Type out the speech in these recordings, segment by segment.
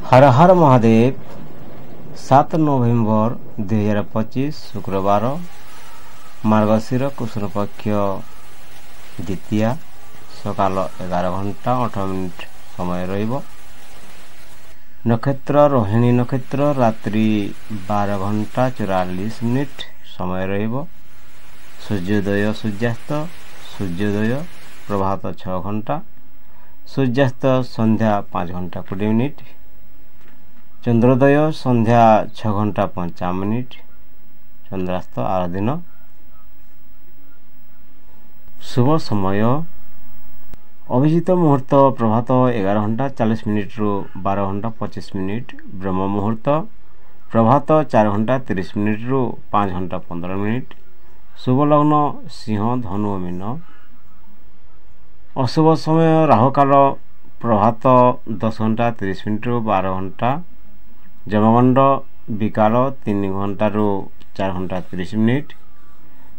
हर हर महादेव 7 नवेम्बर 2025 शुक्रवार मार्गशीर कृष्ण पक्ष द्वितीया सकाल 11 घंटा 18 मिनिट समय रहिब। नक्षत्र रोहिणी नक्षत्र रात्रि 12 घंटा 44 मिनिट समय रहिब। सूर्योदय सूर्यास्त सूर्योदय प्रभात 6 घंटा सूर्यास्त संध्या 5 घंटा 20 मिनिट चंद्रोदय संध्या 6 घंटा 55 मिनिट चंद्रास्त आर दिन। शुभ समय अभिजित मुहूर्त प्रभात 11 घंटा 40 मिनिट रु 12 घंटा 25 मिनिट। ब्रह्म मुहूर्त प्रभात 4 घंटा 30 मिनिट रु 5 घंटा 15 मिनिट। शुभ लग्न सिंह धनु और मीन। अशुभ समय राहुकाल प्रभात 10 घंटा 30 मिनिट रु 12 घंटा। जमगंड विकाल 3 घंटा रु 4 घंटा 30 मिनिट।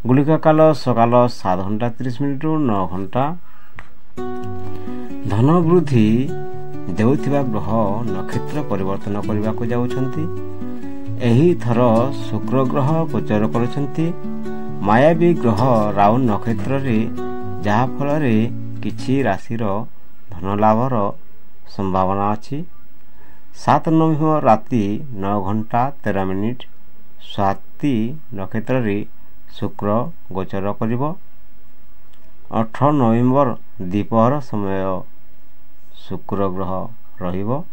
गुलिका काल सकाल 7 घंटा 30 मिनिट रु 9 घंटा। धन वृद्धि देउथिबा ग्रह नक्षत्र परिवर्तन करने को जाउछंती। एही थर शुक्र ग्रह गोचर करुछंती मायावी ग्रह राहु नक्षत्र रे, जहा फल रे किछि राशिर धन लाभर संभावना अछि। 7 नवेम्बर राति 9 घंटा 13 मिनिट स्वाति नक्षत्र रे शुक्र गोचर करिब। 18 नवेम्बर द्विपहर समय शुक्र ग्रह रहिब।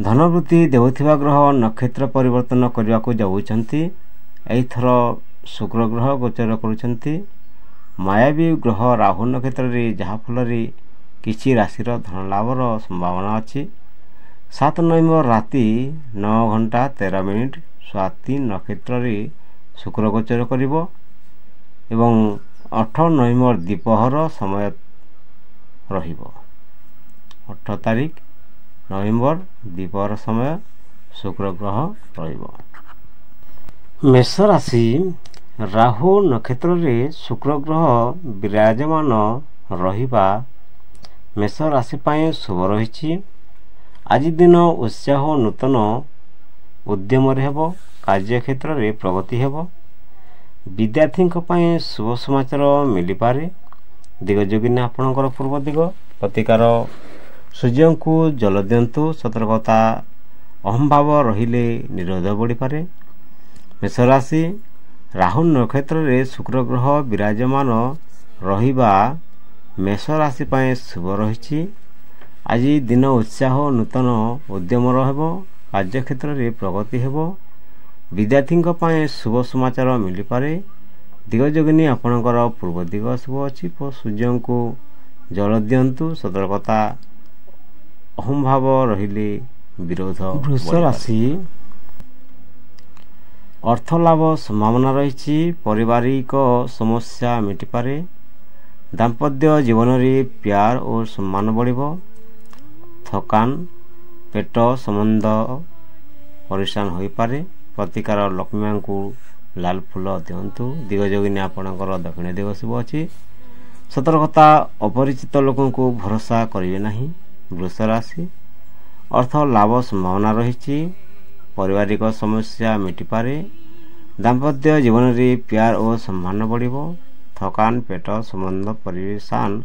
धनवृत्ति देउथिबा ग्रह नक्षत्र परिवर्तन करने को जाउछंती। एही थर शुक्र ग्रह गोचर करुछंती मायावी ग्रह राहु नक्षत्र रे, जहा फल रे किछि राशिर धन लाभर संभावना अछि। 7 नवेम्बर राति 9 घंटा 13 मिनिट स्वाति नक्षत्र रे शुक्र गोचर करिब एवं 18 नवेम्बर द्विपहर समय रहिब। 18 तारिख नवेम्बर द्विपहर समय शुक्र ग्रह रहिब। मेष राशि राहु नक्षत्र रे शुक्र ग्रह विराजमान रहिबा मेष राशि पाए शुभ रही। आज दिन उत्साह नूतन उद्यम हेब। कार्यक्षेत्र रे प्रगति हेब। विद्यार्थी शुभ समाचार मिल पारे। दिगजोगिनी आपणकर पूर्व दिग प्रतिकार सूर्य को जल दिंतु। सतर्कता अहम भाव रहिले निरोध बढ़ी पारे। मेष राशि राहु नक्षत्र रे शुक्र ग्रह विराजमान रहिबा मेष राशि पाए शुभ रही। आज दिन उत्साह नूतन उद्यम रहब। कार्यक्षेत्र रे प्रगति हेब। विद्यार्थी शुभ समाचार मिल पारे। दिगजोगिनी आपणकर पूर्व दिग शुभ अच्छी। सूर्य को जल दिंतु। सतर्कता अहम भाव रहिले विरोध। वृष राशि अर्थ लाभ संभावना रही। पारिवारिक समस्या मिटी पारे। दाम्पत्य जीवन में प्यार और सम्मान बढ़िब। थकान पेट संबंध परेशान हो पारे। प्रतिकार लक्ष्मी मां को लाल फूल दिंतु। दिगजोगिनी आपणकर दक्षिण दिग शुभ अच्छी। सतर्कता अपरिचित लोकों को भरोसा करेंगे नहीं। वृष राशि अर्थ लाभ संभावना रही। पारिवारिक समस्या मिटी पारे। दाम्पत्य जीवन में प्यार और सम्मान बढ़िब। थकान पेट संबंध परेशान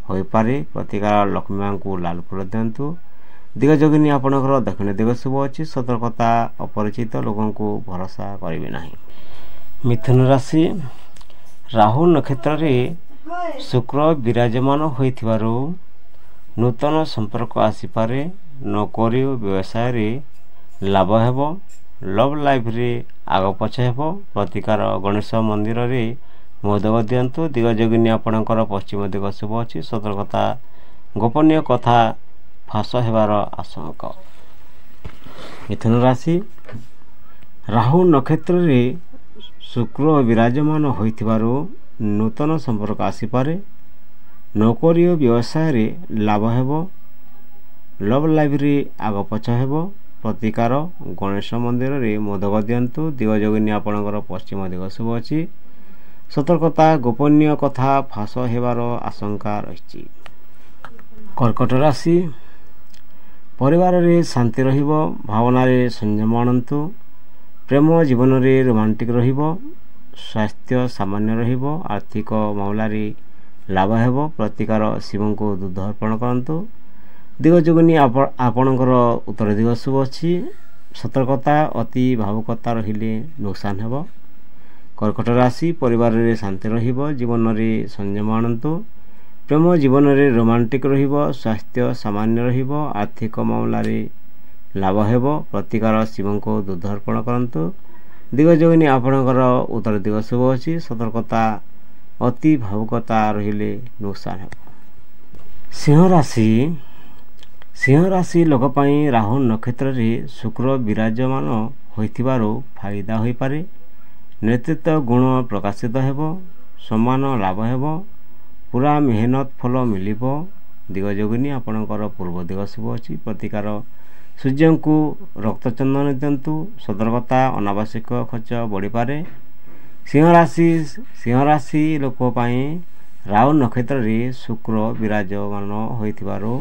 हो पारे। प्रतिकार लक्ष्मी मां को लाल फूल दिंतु। दिगजोगिनी आपणकर दक्षिण दिग शुभ अच्छी। सतर्कता अपरिचित लोकों को भरोसा करेंगे नहीं। मिथुन राशि राहु नक्षत्र रे शुक्र विराजमान होइथिबारु नूतन संपर्क आसीपारे। नौकरी और व्यवसाय रे लाभ हेब। लव लाइफ रे आग पछ हेब। प्रतिकार गणेश मंदिर रे मोदक दिंतु। दिगजोगिनी आपणकर पश्चिम दिग शुभ अच्छी। सतर्कता गोपनीय कथा फाश हेबार आशंका। मिथुन राशि राहु नक्षत्र रे शुक्र विराजमान होइथिबारु नूतन संपर्क आसीपारे। नौकरी और व्यवसाय रे लाभ हेब। लव लाइफ रे आग पछ हेब। प्रतिकार गणेश मंदिर रे मोदक दिंतु। दिगजोगिनी आपणकर पश्चिम दिग शुभ अच्छी। सतर्कता गोपनीय कथा फाश हेबार आशंका रही। କର୍କଟ ରାଶି, ପରିବାରରେ ଶାନ୍ତି ରହିବ, ଭାବନାରେ ସଂଯମ ଆଣନ୍ତୁ। ପ୍ରେମ ଜୀବନରେ ରୋମାଣ୍ଟିକ ରହିବ, ସ୍ୱାସ୍ଥ୍ୟ ସାମାନ୍ୟ ରହିବ, ଆର୍ଥିକ ମାମଲାରେ ଲାଭ ହେବ। ପ୍ରତିକାର ଶିବଙ୍କୁ ଦୁଧ ଅର୍ପଣ କରନ୍ତୁ। ଦିଗ ଯୋଗିନୀ ଆପଣଙ୍କର ଉତ୍ତର ଦିଗ ଶୁଭ ଅଛି। ସତର୍କତା, ଅତି ଭାବୁକତା ରହିଲେ ନୋକସାନ ହେବ। କର୍କଟ ରାଶି, ପରିବାରରେ ଶାନ୍ତି ରହିବ, ଜୀବନରେ ସଂଯମ ଆଣନ୍ତୁ। ପ୍ରେମ ଜୀବନରେ ରୋମାଣ୍ଟିକ ରହିବ, ସ୍ୱାସ୍ଥ୍ୟ ସାମାନ୍ୟ ରହିବ, ଆର୍ଥିକ ମାମଲାରେ ଲାଭ ହେବ। ପ୍ରତିକାର ଶିବଙ୍କୁ ଦୁଧ ଅର୍ପଣ କରନ୍ତୁ। ଦିଗ ଯୋଗିନୀ ଆପଣଙ୍କର ଉତ୍ତର ଦିଗ ଶୁଭ ଅଛି। ସତର୍କତା, ଅତି ଭାବୁକତା ରହିଲେ ନୋକସାନ ହେବ। ସିଂହ ରାଶି, ସିଂହ ରାଶି ଲୋକ ପାଇଁ ରାହୁ ନକ୍ଷତ୍ରରେ ଶୁକ୍ର ବିରାଜମାନ ହୋଇଥିବାରୁ ଫାଇଦା ହୋଇପାରେ। ନେତୃତ୍ୱ ଗୁଣ ପ୍ରକାଶିତ ହେବ, ସମାନ ଲାଭ ହେବ, ପୁରା ମେହନତ ଫଳ ମିଳିବ। ଦିଗ ଯୋଗିନୀ ଆପଣଙ୍କର ପୂର୍ବ ଦିଗ ଶୁଭ ଅଛି। ପ୍ରତିକାର ସୂର୍ଯ୍ୟଙ୍କୁ ରକ୍ତ ଚନ୍ଦନ ଦିଅନ୍ତୁ। ସତର୍କତା, ଅନାବଶ୍ୟକ ଖର୍ଚ୍ଚ ବଢ଼ିପାରେ। ସିଂହ ରାଶି ଲୋକ ପାଇଁ ରାହୁ ନକ୍ଷତ୍ରରେ ଶୁକ୍ର ବିରାଜମାନ ହୋଇଥିବାରୁ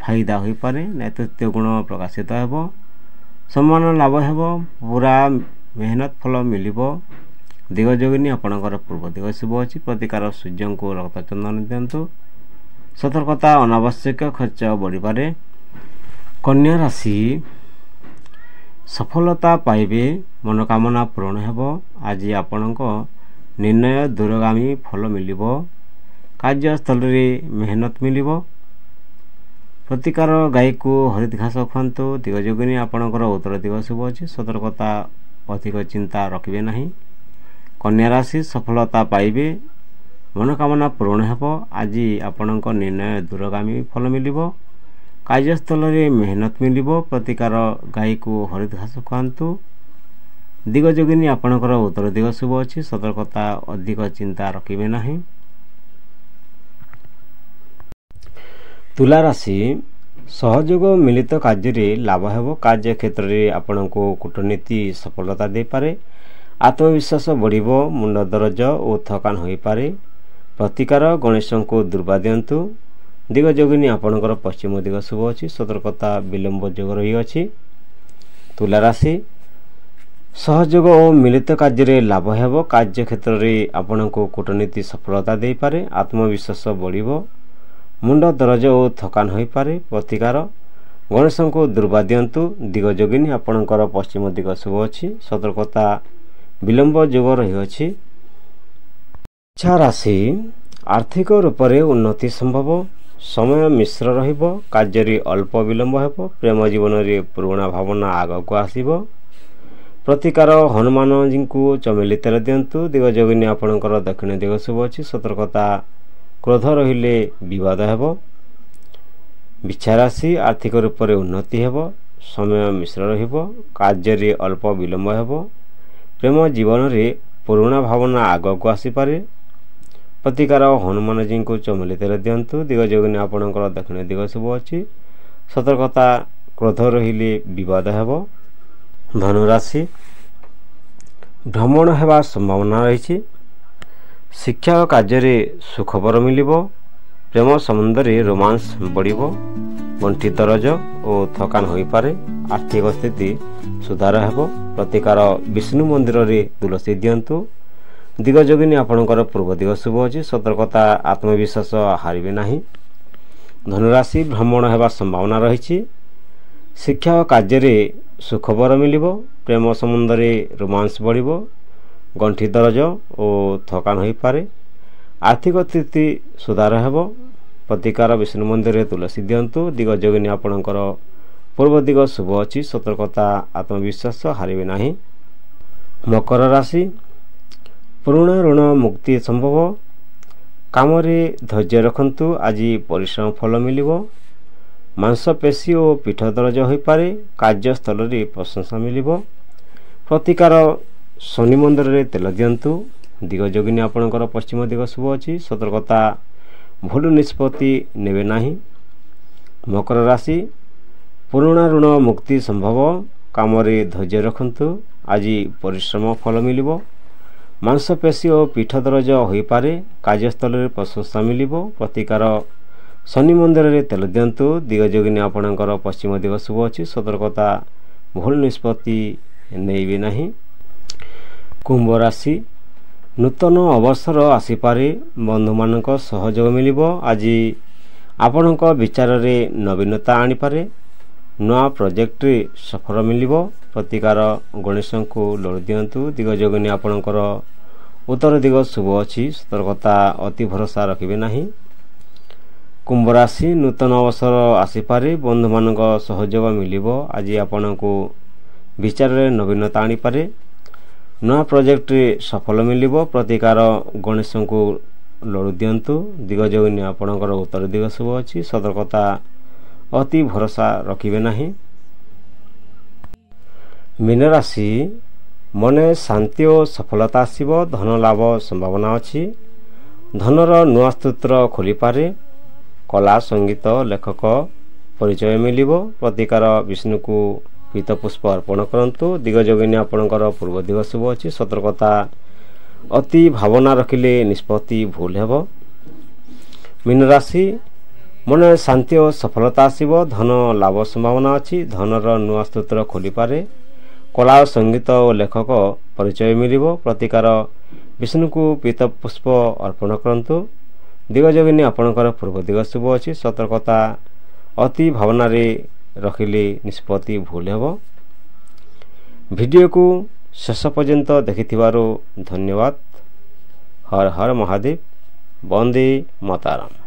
ଫାଇଦା ହୋଇପାରେ। ନେତୃତ୍ୱ ଗୁଣ ପ୍ରକାଶିତ ହେବ, ସମାନ ଲାଭ ହେବ, ପୁରା ମେହନତ ଫଳ ମିଳିବ। ଦିଗ ଯୋଗିନୀ ଆପଣଙ୍କର ପୂର୍ବ ଦିଗ ଶୁଭ ଅଛି। ପ୍ରତିକାର ସୂର୍ଯ୍ୟଙ୍କୁ ରକ୍ତ ଚନ୍ଦନ ଦିଅନ୍ତୁ। ସତର୍କତା, ଅନାବଶ୍ୟକ ଖର୍ଚ୍ଚ ବଢ଼ିପାରେ। କନ୍ୟା ରାଶି, ସଫଳତା ପାଇବେ, ମନୋକାମନା ପୂରଣ ହେବ। ଆଜି ଆପଣଙ୍କ ନିର୍ଣ୍ଣୟ ଦୂରଗାମୀ ଫଳ ମିଳିବ। କାର୍ଯ୍ୟସ୍ଥଳରେ ମେହନତ ମିଳିବ। ପ୍ରତିକାର ଗାଈକୁ ହରିତ ଘାସ ଖୁଆନ୍ତୁ। ଦିଗ ଯୋଗିନୀ ଆପଣଙ୍କର ଉତ୍ତର ଦିଗ ଶୁଭ ଅଛି। ସତର୍କତା, ଅଧିକ ଚିନ୍ତା ରଖିବେ ନାହିଁ। କନ୍ୟା ରାଶି, ସଫଳତା ପାଇବେ, ମନୋକାମନା ପୂରଣ ହେବ। ଆଜି ଆପଣଙ୍କ ନିର୍ଣ୍ଣୟ ଦୂରଗାମୀ ଫଳ ମିଳିବ। କାର୍ଯ୍ୟସ୍ଥଳରେ ମେହନତ ମିଳିବ। ପ୍ରତିକାର ଗାଈକୁ ହରିତ ଘାସ ଖୁଆନ୍ତୁ। ଦିଗ ଯୋଗିନୀ ଆପଣଙ୍କର ଉତ୍ତର ଦିଗ ଶୁଭ ଅଛି। ସତର୍କତା, ଅଧିକ ଚିନ୍ତା ରଖିବେ ନାହିଁ। ତୁଲା ରାଶି, ସହଯୋଗ ମିଳିତ କାର୍ଯ୍ୟରେ ଲାଭ ହେବ। କାର୍ଯ୍ୟକ୍ଷେତ୍ରରେ ଆପଣଙ୍କୁ କୂଟନୀତି ସଫଳତା ଦେଇପାରେ। ଆତ୍ମବିଶ୍ୱାସ ବଢ଼ିବ, ମୁଣ୍ଡ ଦରଜ ଓ ଥକାନ ହୋଇପାରେ। ପ୍ରତିକାର ଗଣେଶଙ୍କୁ ଦୁର୍ବା ଦିଅନ୍ତୁ। ଦିଗ ଯୋଗିନୀ ଆପଣଙ୍କର ପଶ୍ଚିମ ଦିଗ ଶୁଭ ଅଛି। ସତର୍କତା, ବିଳମ୍ବ ଯୋଗ ରହିଅଛି। ତୁଲା ରାଶି, ସହଯୋଗ ଓ ମିଳିତ କାର୍ଯ୍ୟରେ ଲାଭ ହେବ। କାର୍ଯ୍ୟକ୍ଷେତ୍ରରେ ଆପଣଙ୍କୁ କୂଟନୀତି ସଫଳତା ଦେଇପାରେ। ଆତ୍ମବିଶ୍ୱାସ ବଢ଼ିବ, ମୁଣ୍ଡ ଦରଜ ଓ ଥକାନ ହୋଇପାରେ। ପ୍ରତିକାର ଗଣେଶଙ୍କୁ ଦୁର୍ବା ଦିଅନ୍ତୁ। ଦିଗ ଯୋଗିନୀ ଆପଣଙ୍କର ପଶ୍ଚିମ ଦିଗ ଶୁଭ ଅଛି। ସତର୍କତା, ବିଳମ୍ବ ଯୋଗ ରହିଅଛି। ଇଚ୍ଛା ରାଶି, ଆର୍ଥିକ ରୂପରେ ଉନ୍ନତି ସମ୍ଭବ, ସମୟ ମିଶ୍ର ରହିବ, କାର୍ଯ୍ୟରେ ଅଳ୍ପ ବିଳମ୍ବ ହେବ। ପ୍ରେମ ଜୀବନରେ ପୁରୁଣା ଭାବନା ଆଗକୁ ଆସିବ। ପ୍ରତିକାର ହନୁମାନଜୀଙ୍କୁ ଚମେଲି ତେଲ ଦିଅନ୍ତୁ। ଦିଗ ଯୋଗିନୀ ଆପଣଙ୍କର ଦକ୍ଷିଣ ଦିଗ ଶୁଭ ଅଛି। ସତର୍କତା, କ୍ରୋଧ ରହିଲେ ବିବାଦ ହେବ। ବିଛା ରାଶି, ଆର୍ଥିକ ରୂପରେ ଉନ୍ନତି ହେବ, ସମୟ ମିଶ୍ର ରହିବ, କାର୍ଯ୍ୟରେ ଅଳ୍ପ ବିଳମ୍ବ ହେବ। ପ୍ରେମ ଜୀବନରେ ପୁରୁଣା ଭାବନା ଆଗକୁ ଆସିପାରେ। ପ୍ରତିକାର ହନୁମାନଜୀଙ୍କୁ ଚମେଲି ତେଲ ଦିଅନ୍ତୁ। ଦିଗ ଯୋଗିନୀ ଆପଣଙ୍କର ଦକ୍ଷିଣ ଦିଗ ଶୁଭ ଅଛି। ସତର୍କତା, କ୍ରୋଧ ରହିଲେ ବିବାଦ ହେବ। ଧନୁରାଶି, ଭ୍ରମଣ ହେବା ସମ୍ଭାବନା ରହିଛି। ଶିକ୍ଷା ଓ କାର୍ଯ୍ୟରେ ସୁଖବର ମିଳିବ। ପ୍ରେମ ସମ୍ବନ୍ଧରେ ରୋମାନ୍ସ ବଢ଼ିବ। ଗଣ୍ଠି ଦରଜ ଓ ଥକାନ ହୋଇପାରେ। ଆର୍ଥିକ ସ୍ଥିତି ସୁଧାର ହେବ। ପ୍ରତିକାର ବିଷ୍ଣୁ ମନ୍ଦିରରେ ତୁଳସୀ ଦିଅନ୍ତୁ। ଦିଗ ଯୋଗିନୀ ଆପଣଙ୍କର ପୂର୍ବ ଦିଗ ଶୁଭ ଅଛି। ସତର୍କତା, ଆତ୍ମବିଶ୍ୱାସ ହାରିବେ ନାହିଁ। ଧନୁରାଶି, ଭ୍ରମଣ ହେବା ସମ୍ଭାବନା ରହିଛି। ଶିକ୍ଷା ଓ କାର୍ଯ୍ୟରେ ସୁଖବର ମିଳିବ। ପ୍ରେମ ସମ୍ବନ୍ଧରେ ରୋମାନ୍ସ ବଢ଼ିବ। ଗଣ୍ଠି ଦରଜ ଓ ଥକାନ ହୋଇପାରେ। ଆର୍ଥିକ ସ୍ଥିତି ସୁଧାର ହେବ। ପ୍ରତିକାର ବିଷ୍ଣୁ ମନ୍ଦିରରେ ତୁଳସୀ ଦିଅନ୍ତୁ। ଦିଗ ଯୋଗିନୀ ଆପଣଙ୍କର ପୂର୍ବ ଦିଗ ଶୁଭ ଅଛି। ସତର୍କତା, ଆତ୍ମବିଶ୍ୱାସ ହାରିବେ ନାହିଁ। ମକର ରାଶି, ପୁରୁଣା ଋଣ ମୁକ୍ତି ସମ୍ଭବ। କାମରେ ଧୈର୍ଯ୍ୟ ରଖନ୍ତୁ। ଆଜି ପରିଶ୍ରମ ଫଳ ମିଳିବ। ମାଂସପେଶୀ ଓ ପିଠ ଦରଜ ହୋଇପାରେ। କାର୍ଯ୍ୟସ୍ଥଳରେ ପ୍ରଶଂସା ମିଳିବ। ପ୍ରତିକାର ଶନି ମନ୍ଦିରରେ ତେଲ ଦିଅନ୍ତୁ। ଦିଗ ଯୋଗିନୀ ଆପଣଙ୍କର ପଶ୍ଚିମ ଦିଗ ଶୁଭ ଅଛି। ସତର୍କତା, ଭୁଲ ନିଷ୍ପତ୍ତି ନେବେ ନାହିଁ। ମକର ରାଶି, ପୁରୁଣା ଋଣ ମୁକ୍ତି ସମ୍ଭବ। କାମରେ ଧୈର୍ଯ୍ୟ ରଖନ୍ତୁ। ଆଜି ପରିଶ୍ରମ ଫଳ ମିଳିବ। ମାଂସପେଶୀ ଓ ପିଠ ଦରଜ ହୋଇପାରେ। କାର୍ଯ୍ୟସ୍ଥଳରେ ପ୍ରଶଂସା ମିଳିବ। ପ୍ରତିକାର ଶନି ମନ୍ଦିରରେ ତେଲ ଦିଅନ୍ତୁ। ଦିଗ ଯୋଗିନୀ ଆପଣଙ୍କର ପଶ୍ଚିମ ଦିଗ ଶୁଭ ଅଛି। ସତର୍କତା ଭୁଲ ନିଷ୍ପତ୍ତି ନେଇବେ ନାହିଁ। କୁମ୍ଭ ରାଶି, ନୂତନ ଅବସର ଆସିପାରେ। ବନ୍ଧୁମାନଙ୍କ ସହଯୋଗ ମିଳିବ। ଆଜି ଆପଣଙ୍କ ବିଚାରରେ ନବୀନତା ଆଣିପାରେ। ନୂଆ ପ୍ରୋଜେକ୍ଟରେ ସଫଳ ମିଳିବ। ପ୍ରତିକାର ଗଣେଶଙ୍କୁ ଲୋଡ଼ି ଦିଅନ୍ତୁ। ଦିଗ ଯୋଗିନୀ ଆପଣଙ୍କର ଉତ୍ତର ଦିଗ ଶୁଭ ଅଛି। ସତର୍କତା ଅତି ଭରସା ରଖିବେ ନାହିଁ। କୁମ୍ଭ ରାଶି, ନୂତନ ଅବସର ଆସିପାରେ। ବନ୍ଧୁମାନଙ୍କ ସହଯୋଗ ମିଳିବ। ଆଜି ଆପଣଙ୍କୁ ବିଚାରରେ ନବୀନତା ଆଣିପାରେ। ନୂଆ ପ୍ରୋଜେକ୍ଟରେ ସଫଳ ମିଳିବ। ପ୍ରତିକାର ଗଣେଶଙ୍କୁ ଲୋଡ଼ି ଦିଅନ୍ତୁ। ଦିଗ ଯୋଗିନୀ ଆପଣଙ୍କର ଉତ୍ତର ଦିଗ ଶୁଭ ଅଛି। ସତର୍କତା ଅତି ଭରସା ରଖିବେ ନାହିଁ। ମୀନ ରାଶି, ମନେ ଶାନ୍ତି ଓ ସଫଳତା ଆସିବ। ଧନ ଲାଭ ସମ୍ଭାବନା ଅଛି। ଧନର ନୂଆ ସ୍ରୋତ ଖୋଲିପାରେ। କଳା, ସଙ୍ଗୀତ, ଲେଖକ ପରିଚୟ ମିଳିବ। ପ୍ରତିକାର ବିଷ୍ଣୁକୁ ପୀତ ପୁଷ୍ପ ଅର୍ପଣ କରନ୍ତୁ। ଦିଗ ଯୋଗିନୀ ଆପଣଙ୍କର ପୂର୍ବ ଦିଗ ଶୁଭ ଅଛି। ସତର୍କତା ଅତି ଭାବନା ରଖିଲେ ନିଷ୍ପତ୍ତି ଭୁଲ ହେବ। ମୀନ ରାଶି, ମନରେ ଶାନ୍ତି ଓ ସଫଳତା ଆସିବ। ଧନ ଲାଭ ସମ୍ଭାବନା ଅଛି। ଧନର ନୂଆ ସ୍ରୋତ ଖୋଲିପାରେ। କଳା, ସଙ୍ଗୀତ ଓ ଲେଖକ ପରିଚୟ ମିଳିବ। ପ୍ରତିକାର ବିଷ୍ଣୁକୁ ପୀତ ପୁଷ୍ପ ଅର୍ପଣ କରନ୍ତୁ। ଦିଗ ଯୋଗିନୀ ଆପଣଙ୍କର ପୂର୍ବ ଦିଗ ଶୁଭ ଅଛି। ସତର୍କତା ଅତି ଭାବନାରେ ରଖିଲେ ନିଷ୍ପତ୍ତି ଭୁଲ ହେବ। ଭିଡ଼ିଓକୁ ଶେଷ ପର୍ଯ୍ୟନ୍ତ ଦେଖିଥିବାରୁ ଧନ୍ୟବାଦ। ହର ହର ମହାଦେବ। ବନ୍ଦେ ମାତରମ୍।